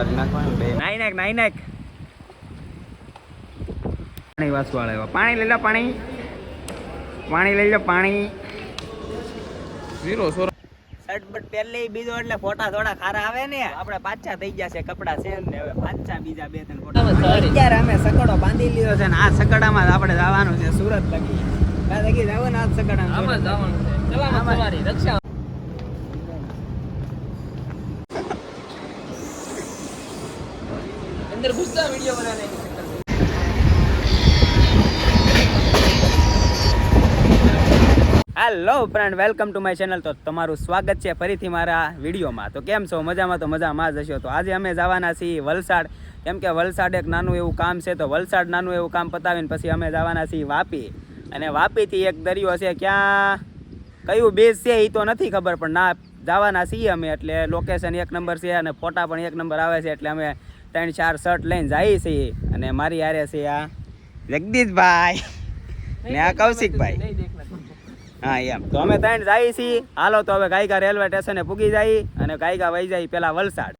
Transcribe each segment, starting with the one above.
નાઈ પાણી વાસવાળા પાણી લઈ લો પાણી લઈ લો પાણી શર્ટ પહેરલી બીજો એટલે ફોટા થોડા ખારા આવે ને આપણે પાછા થઈ ગયા છે કપડા છે ને હવે પાછા બીજા 2-3 ફોટા અત્યારે અમે સકડો બાંધી લીધો છે ને આ સકડામાં આપણે જવાનું છે સુરત લગી જવાનું આ સકડામાં જવાનું છે ચલામાં સવારી રક્ષા અંદર ગુસ્સા વિડિયો બનાને hello friend welcome to my channel. તો તમારું સ્વાગત છે ફરીથી મારા વિડીયોમાં. તો કેમ છો? મજામાં? તો મજામાં જ હશો. તો આજે અમે જવાના છીએ વલસાડ, કેમ કે વલસાડ એક નાનું એવું કામ છે. તો વલસાડ નાનું એવું કામ પતાવીને પછી અમે જવાના છીએ વાપી, અને વાપીથી એક દરિયો છે, ક્યાં કયું બેઝ છે એ તો નથી ખબર, પણ ના જવાના છીએ અમે. એટલે લોકેશન 1 નંબર છે અને ફોટા પણ 1 નંબર આવે છે. એટલે અમે 3-4 શર્ટ લઈને જઈએ છીએ, અને મારી હારે છે આ જગદીશભાઈ ને આ કૌશિકભાઈ. હા એમ. તો અમે 3 જઈએ છીએ. હાલો તો હવે ગાયકા રેલવે સ્ટેશને પૂગી જઈએ અને ગાયકા વહી જાય પેલા વલસાડ.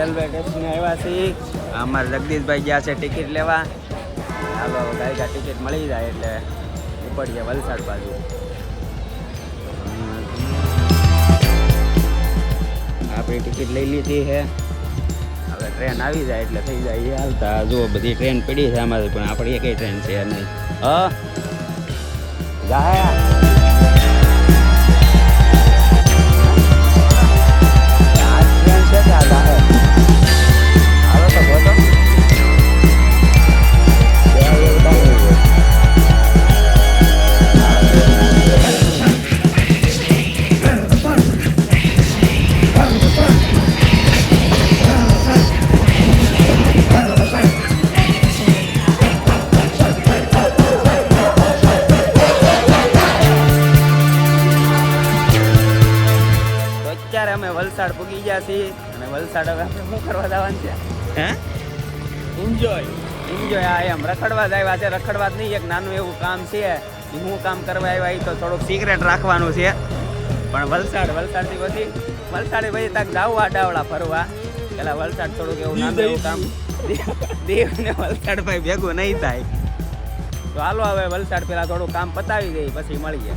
રેલવે સ્ટેશને આવ્યા છીએ. અમારે જગદીશભાઈ ગયા છે ટિકિટ લેવા. હાલો ગાયકા ટિકિટ મળી જાય એટલે ઉપડીએ વલસાડ બાજુ. આપણી ટિકિટ લઈ લીધી છે. હવે ટ્રેન આવી જાય એટલે થઈ જાય હાલતા. જુઓ બધી ટ્રેન પડી છે અમારી, પણ આપણી એકઈ ટ્રેન છે નહીં. જાય અમે વલસાડ પૂગી ગયા છીએ. અને વલસાડ હવે આપણે શું કરવા જવાનું છે? એન્જોય. આ એમ રખડવા જ આવ્યા છે. રખડવા જ નહીં, એક નાનું એવું કામ છે. હું કામ કરવા આવ્યા એ તો થોડુંક સિક્રેટ રાખવાનું છે. પણ વલસાડથી પછી તક જાવું આડાવડા ફરવા. પેલા વલસાડ થોડુંક એવું નાનું એવું કામ, દેવ ને વલસાડ ભાઈ ભેગું નહીં થાય. તો હાલો હવે વલસાડ પેલા થોડું કામ પતાવી દઈએ પછી મળીએ.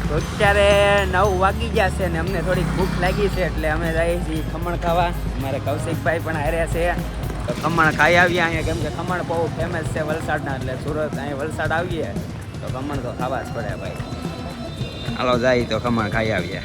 તો અત્યારે 9 વાગી ગયા છે ને અમને થોડીક ભૂખ લાગી છે, એટલે અમે જઈએ છીએ ખમણ ખાવા. અમારે કૌશિકભાઈ પણ હારે છે. તો ખમણ ખાઈ આવીએ અહીંયા, કેમ કે ખમણ બહુ ફેમસ છે વલસાડના. એટલે સુરત અહીં વલસાડ આવીએ તો ખમણ તો ખાવા જ પડે ભાઈ. હાલો જાય તો ખમણ ખાઈ આવીએ.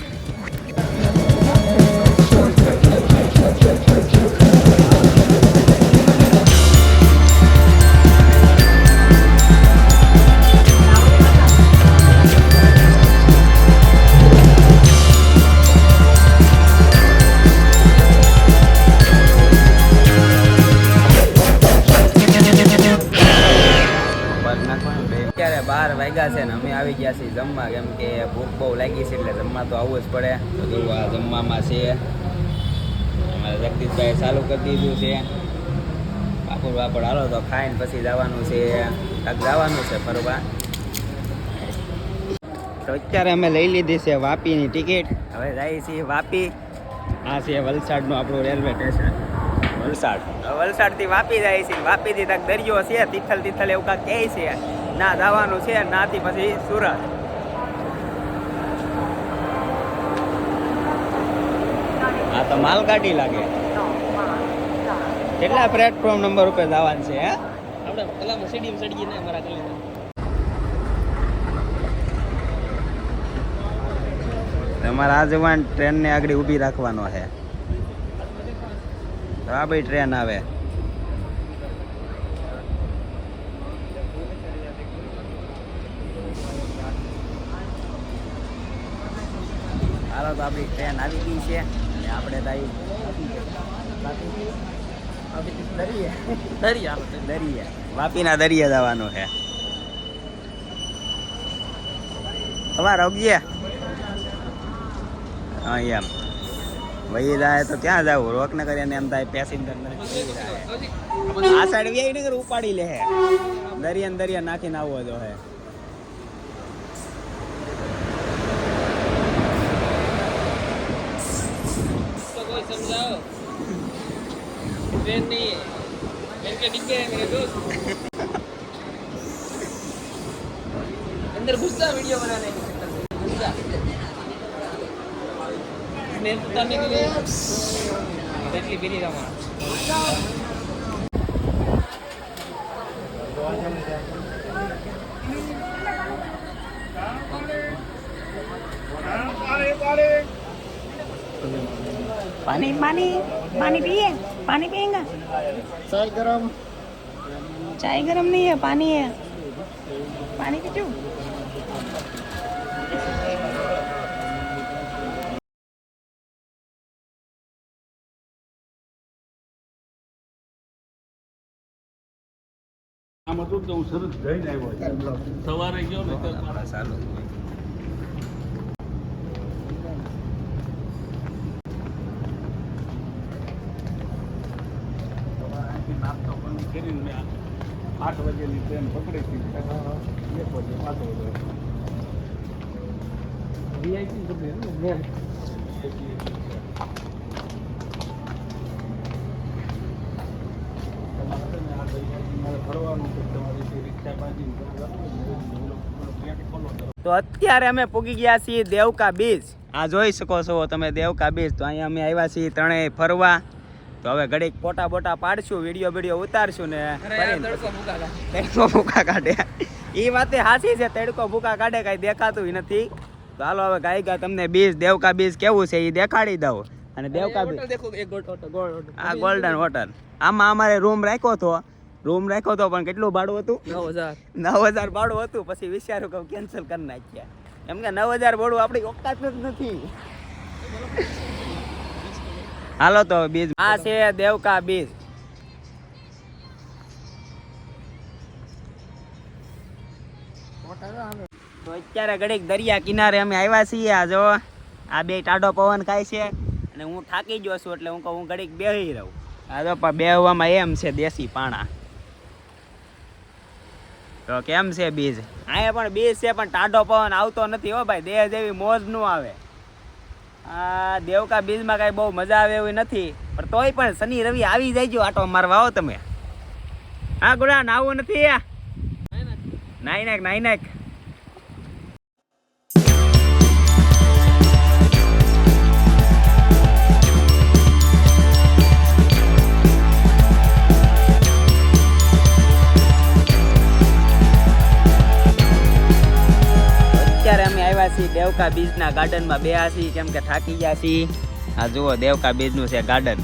અત્યારે 12 વાગ્યા છે ને અમે આવી ગયા છીએ જમવા, કેમ કે ભૂખ બહુ લાગી છે એટલે જમવા તો આવવું જ પડે. તો જોવું આ જમવામાં છે અમારે જગદીશભાઈ ચાલુ કરી દીધું છે પાપડ વાપડ. હાલો તો ખાઈને પછી જવાનું છે ફરવા. તો અત્યારે અમે લઈ લીધી છે વાપીની ટિકિટ. હવે જઈએ છીએ વાપી. આ છે વલસાડનું આપણું રેલવે સ્ટેશન. વલસાડથી વાપી જાય છે. વાપીથી તક દરિયો છે, તિથલ એવું કાંક કહે છે. ના જવાનું છે, નાથી પછી સુરત. આ તો માલગાડી લાગે. કેટલા પ્લેટફોર્મ નંબર ઉપર જવાનું છે? આપણે પેલા સીડીમાં ચડીએ ને અમારા ગલી. તમારે આ જવાન ટ્રેનને આગળ ઊભી રાખવાનો છે. તો આ ભાઈ ટ્રેન આવે. હાલો તો આપણી ટ્રેન આવી ગઈ છે અને આપણે દરિયા વાપીના દરિયા જવાનું છે. તમારે અગજે હા એમ વહી જાય તો ક્યાં જવું રોક ન કરીને એમ થાય પેસેન્જર આ સાઈડ વી આવી ઉપાડી લે દરિયા નાખીને આવવો જો હે. ट्रेन नहीं है ट्रेन के डिब्बे हैं मेरे दोस्त अंदर घुसता वीडियो बनाने के चक्कर में घुसता स्मेल उतारने के लिए इडली बिरी रहा पानी पानी पानी पिए पानी पिएगा चाय गरम नहीं है पानी है पानी पीछू सवारे गयो ने चालू नाश्तो बंद કરીને મેં 8 વાગ્યાની ટ્રેન પકડી હતી 1 વાગે પાછો વીઆઈપી ગમે ને મેં તો અત્યારે અમે પૂગી ગયા છીએ દેવકા બીચ. આ જોઈ શકો છો તમે દેવકા બીચ. તો અહીંયા અમે આવ્યા છીએ ત્રણેય ફરવા. તો હવે ઘડીક ફોટા બોટા પાડશું, વિડીયો ઉતારશું ને તડકો ભૂકા કાઢે. એ વાતે હાસી છે, તડકો ભૂકા કાઢે કઈ દેખાતું નથી. તો હાલો હવે ગાયકા તમને બીચ દેવકા બીચ કેવું છે એ દેખાડી દઉં. અને દેવકા બીચ આ ગોલ્ડન હોટલ. આમાં અમારે રૂમ રાખ્યો હતો પણ કેટલું ભાડું હતું? 9,000 ભાડું હતું. પછી વિચાર્યું કે કેન્સલ કરી નાખ્યા, એમ કે 9,000 ભાડું આપણી ઓકાત જ નથી. હાલો તો બીચ આ છે દેવકા બીચ. તો અત્યારે ઘડીક દરિયા કિનારે અમે આવ્યા છીએ. આ જો આ બે ટાઢો પવન ખાય છે અને હું થાકી ગયો છું એટલે હું કહું હું ઘડીક બેહી રહું. આ તો બેહવામાં એમ છે દેશી પાણા. તો કેમ છે બીચ? અહીંયા પણ બીચ છે પણ ટાઢો પવન આવતો નથી હો ભાઈ. દેહ જેવી મોજ નું આવે. આ દેવકા બીચમાં કાંઈ બહુ મજા આવે એવી નથી, પણ તોય પણ શનિ રવિ આવી જાય આટો મારવા આવો તમે. હા ગુડા નાવું નથી? નાઈ નાખ. અત્યારે અમે આવ્યા છીએ દેવકા બીચના ગાર્ડનમાં બેહ્યા છીએ કેમ કે થાકી ગયા છીએ. આ જુઓ દેવકા બીચનું છે ગાર્ડન.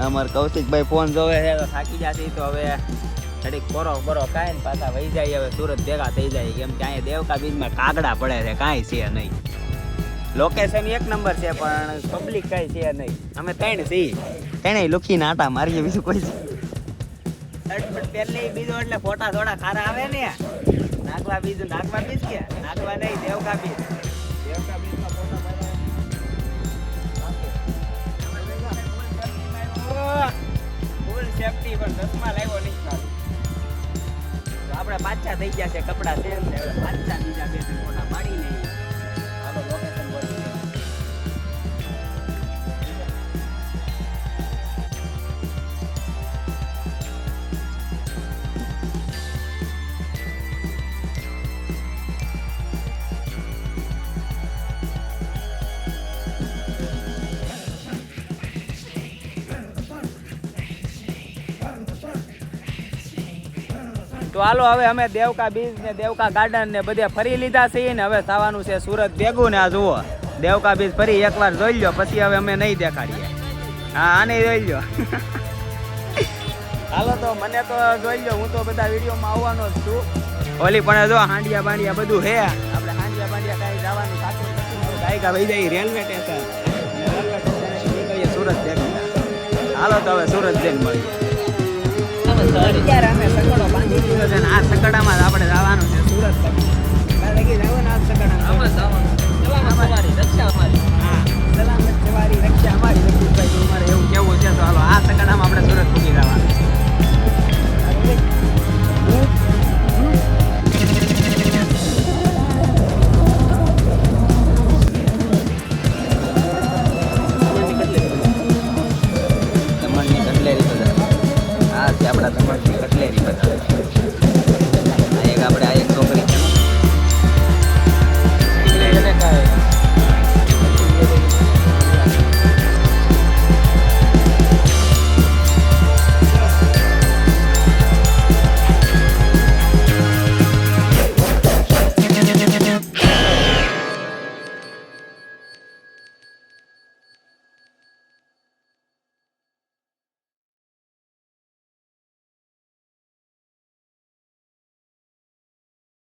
અમારે કૌશિકભાઈ ફોન જોવે છે તો થાકી ગયા છીએ. તો હવે ઘડીક બરો કાંઈ ને પાછા વહી જાય. હવે સુરત ભેગા થઈ જાય કેમ કે અહીંયા દેવકા બીચમાં કાગડા પડે છે, કાંઈ છે નહીં. લોકેશન 1 નંબર છે પણ પબ્લિક કાંઈ છે નહીં. અમે 3 છીએ, 3 લુખીને આટા મારીએ, બીજું કોઈ છે. પહેલી બીજો એટલે ફોટા થોડા ખારા આવે ને. નાગવા બીજ કે નાગવા નહીં, દેવકા બીજ. દેવકા બીજમાં ફોટા પાડ્યા ફૂલ સેફટી, પણ ચશ્મા લાવ્યો નહીં સારું. તો આપણે પાછા થઈ ગયા છે, કપડા સેમ છે. પાછા બીજા 2 ફોટા પાડી લઈએ. હાલો લોકેશન બોલી. તો હાલો હવે અમે દેવકા બીચ ને દેવકા ગાર્ડન ને બધે ફરી લીધા છે ને હવે થવાનું છે સુરત ભેગું. ને આ જુઓ દેવકા બીચ ફરી એકવાર જોઈ લો, પછી હવે અમે નહીં દેખાડીએ. હા આને જોઈ લો. હાલો તો મને તો જોઈ લો, હું તો બધા વિડીયોમાં આવવાનો જ છું. ઓલી પણ જો હાંડિયા બાંડિયા બધું હે. આપણે હાંડિયા બાંડિયા કાંઈ જવાનું સાચું નથી. ગાયકા વહી જાય રેલવે સ્ટેશન, રેલવે સ્ટેશન નીકળીએ સુરત ભેગા. હાલો તો હવે સુરત જઈને મળીએ. અત્યારે અમે સકડો બાંધી દીધો છે ને આ સકડામાં જ આપણે જવાનું છે સુરત તક. જવાનું આ સકડામાં રક્ષા અમારી. હા, સલામત સવારી રક્ષા અમારી. વિપુલભાઈ અમારે એવું કેવું છે તો હાલો આ સકડામાં આપણે સુરત પૂકી જવાનું. આપણા તમારી કટલેરી બધા એક આપણે આ એક છોકરી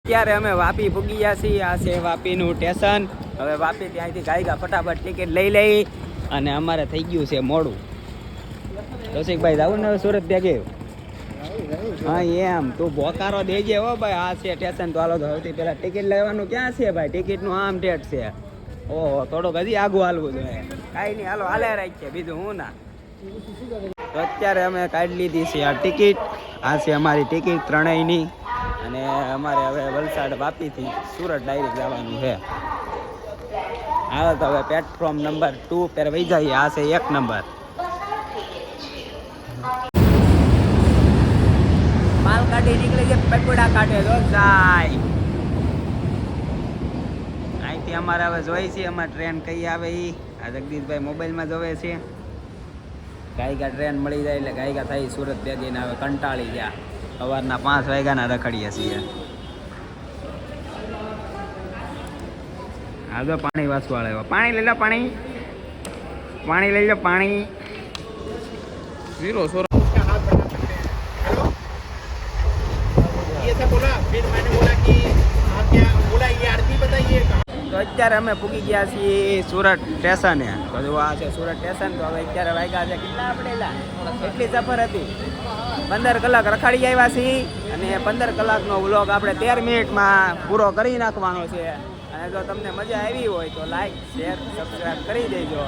અત્યારે અમે વાપી પૂગી ગયા છીએ. આ છે વાપીનું સ્ટેશન. હવે વાપી ત્યાંથી ગાયગા ફટાફટ ટિકિટ લઈ લઈ અને અમારે થઈ ગયું છે મોડું. રસિકભાઈ જાવું ને સુરત ભેગે? હા એમ તું બોકારો દેજે હો ભાઈ. આ છે સ્ટેશન. તો હાલો તો સૌથી પહેલાં ટિકિટ લેવાનું ક્યાં છે ભાઈ? ટિકિટનું આમ ડેટ છે. ઓહો થોડુંક હજી આગું હાલવું જોઈએ. કાંઈ નહીં હાલો હાલે રાખીએ બીજું હું ના. તો અત્યારે અમે કાઢી લીધી છે આ ટિકિટ. આ છે અમારી ટિકિટ ત્રણેયની. અને અમારે હવે વલસાડ વાપીથી સુરત ડાયરેક્ટ જવાનું છે. હાલો તો હવે પ્લેટફોર્મ નંબર 2 પર વહી જઈએ. આ છે 1 નંબર. માલ કાઢી નીકળી છે પકોડા કાઢે તો જાય. અહીંથી અમારે હવે જોઈ છે અમારે ટ્રેન કઈ આવે એ. આ જગદીશભાઈ મોબાઈલમાં જોવે છે. ગાયકા ટ્રેન મળી જાય એટલે ગાયકા થઈ સુરત ભેગીને હવે કંટાળી ગયા. સવારના 5 વાગ્યાના રખડીએ છીએ. હા તો પાણી વાસવા આવ્યો. પાણી લઈ લો પાણી. પાણી લઈ લો પાણી. 0 સોરા તો અત્યારે અમે પૂગી ગયા છીએ સુરત સ્ટેશને. બધું આ છે સુરત સ્ટેશન. તો હવે અત્યારે વાગ્યા છે કેટલા આપણે એટલી સફર હતી 15 કલાક રખાડી આવ્યા છીએ. અને 15 કલાકનો વ્લોગ આપણે 13 મિનિટમાં પૂરો કરી નાખવાનો છે. અને જો તમને મજા આવી હોય તો લાઈક શેર સબસ્ક્રાઈબ કરી દેજો.